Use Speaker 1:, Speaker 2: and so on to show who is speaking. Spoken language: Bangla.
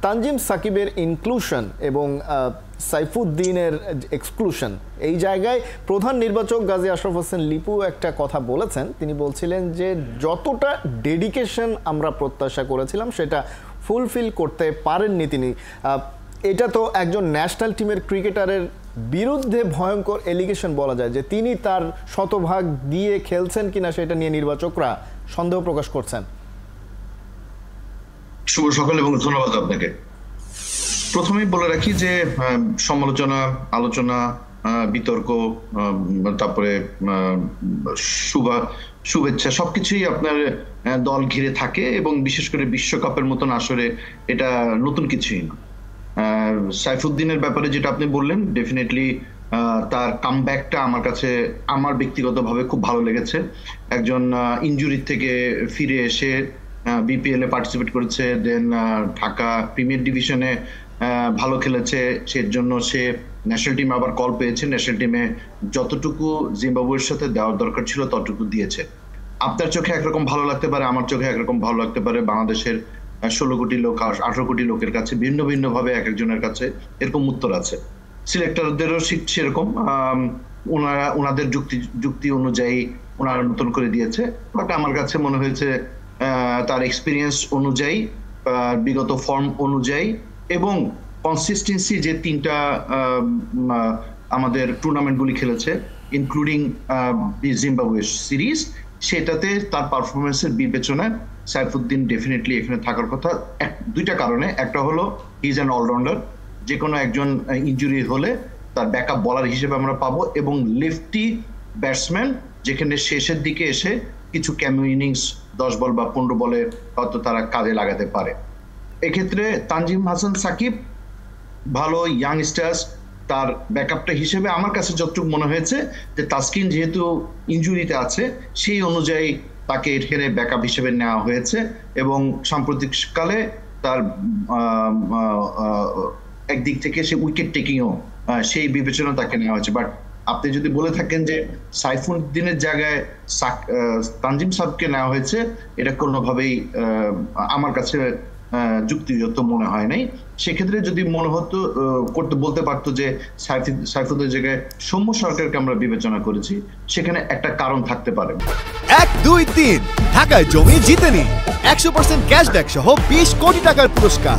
Speaker 1: তানজিম সাকিবের ইনক্লুশন এবং সাইফুদ্দিনের এক্সক্লুশন, এই জায়গায় প্রধান নির্বাচক গাজী আশরাফ হোসেন লিপু একটা কথা বলেছেন। তিনি বলছিলেন যে যতটা ডেডিকেশন আমরা প্রত্যাশা করেছিলাম সেটা ফুলফিল করতে পারেননি তিনি। এটা তো একজন ন্যাশনাল টিমের ক্রিকেটারের বিরুদ্ধে ভয়ঙ্কর এলিগেশন বলা যায়, যে তিনি তার শতভাগ দিয়ে খেলছেন কিনা সেটা নিয়ে নির্বাচকরা সন্দেহ প্রকাশ করছেন।
Speaker 2: শুভ সকাল এবং ধন্যবাদ আপনাকে। প্রথমেই বলে রাখি যে সমালোচনা, আলোচনা, বিতর্ক, তারপরে শুভেচ্ছা সবকিছুই আপনার দল ঘিরে থাকে, এবং বিশেষ করে বিশ্বকাপের মতন আসরে এটা নতুন কিছুই না। সাইফুদ্দিনের ব্যাপারে যেটা আপনি বললেন, ডেফিনেটলি তার কামব্যাকটা আমার কাছে, আমার ব্যক্তিগতভাবে খুব ভালো লেগেছে। একজন ইনজুরি থেকে ফিরে এসে বিপিএল এ পার্টিসিপেট করেছে, দেন ঢাকা প্রিমিয়ার ডিভিশনে ভালো খেলেছে, সেজন্য সে ন্যাশনাল টিম আবার কল পেয়েছে। ন্যাশনাল টিমে যতটুকু জিম্বাবুয়ের সাথে দেওয়ার দরকার ছিল ততটুকু দিয়েছে। আপনার চোখে একরকম ভালো লাগতে পারে, আমার চোখে একরকম ভালো লাগতে পারে। বাংলাদেশের 16 কোটি লোক, 18 কোটি লোকের কাছে ভিন্ন ভিন্ন ভাবে এক একজনের কাছে এরকম উত্তর আছে। সিলেক্টরদেরও সেরকম, ওনাদের যুক্তি অনুযায়ী ওনারা নতুন করে দিয়েছে। বাট আমার কাছে মনে হয়েছে তার এক্সপিরিয়েন্স অনুযায়ী, বিগত ফর্ম অনুযায়ী এবং কনসিস্টেন্সি যে তিনটা আমাদের টুর্নামেন্টগুলি খেলেছে, ইনক্লুডিং জিম্বাবুয়ে সিরিজ, সেটাতে তার পারফরমেন্সের বিবেচনায় সাইফুদ্দিন ডেফিনেটলি এখানে থাকার কথা। দুইটা কারণে, একটা হলো হি ইজ অ্যান অলরাউন্ডার, যে কোনো একজন ইনজুরি হলে তার ব্যাকআপ বলার হিসেবে আমরা পাবো, এবং লেফটি ব্যাটসম্যান যেখানে শেষের দিকে এসে কিছু ক্যামিও ইনিংস 10 বল বা 15 বলে হয়তো তারা কাজে লাগাতে পারে। এক্ষেত্রে তানজিম হাসান সাকিব ভালো ইয়াংস্টার্স, তার ব্যাকআপটা হিসেবে আমার কাছে যতটুকু মনে হয়েছে যে তাসকিন যেহেতু ইনজুরিতে আছে, সেই অনুযায়ী তাকে এখানে ব্যাকআপ হিসেবে নেওয়া হয়েছে, এবং সাম্প্রতিককালে তার একদিক থেকে সে উইকেট টেকিংও সেই বিবেচনা তাকে নেওয়া হয়েছে। বাট আপনি যদি বলে থাকেন যে সাইফুদ্দিনের জায়গায় তানজিম সাকিবকে নেওয়া হয়েছে, এটা কোনোভাবেই আমার কাছে যুক্তিযুক্ত মনে হয় নাই। সেক্ষেত্রে যদি মনে হতো বলতে পারতো যে সাইফুদ্দিনের জায়গায় সৌম্য সরকারকে আমরা বিবেচনা করেছি, সেখানে একটা কারণ থাকতে পারে।
Speaker 3: 1, 2, 3 ঢাকায় জমি জিতে নিন 100% ক্যাশব্যাক সহ 20 কোটি টাকার পুরস্কার।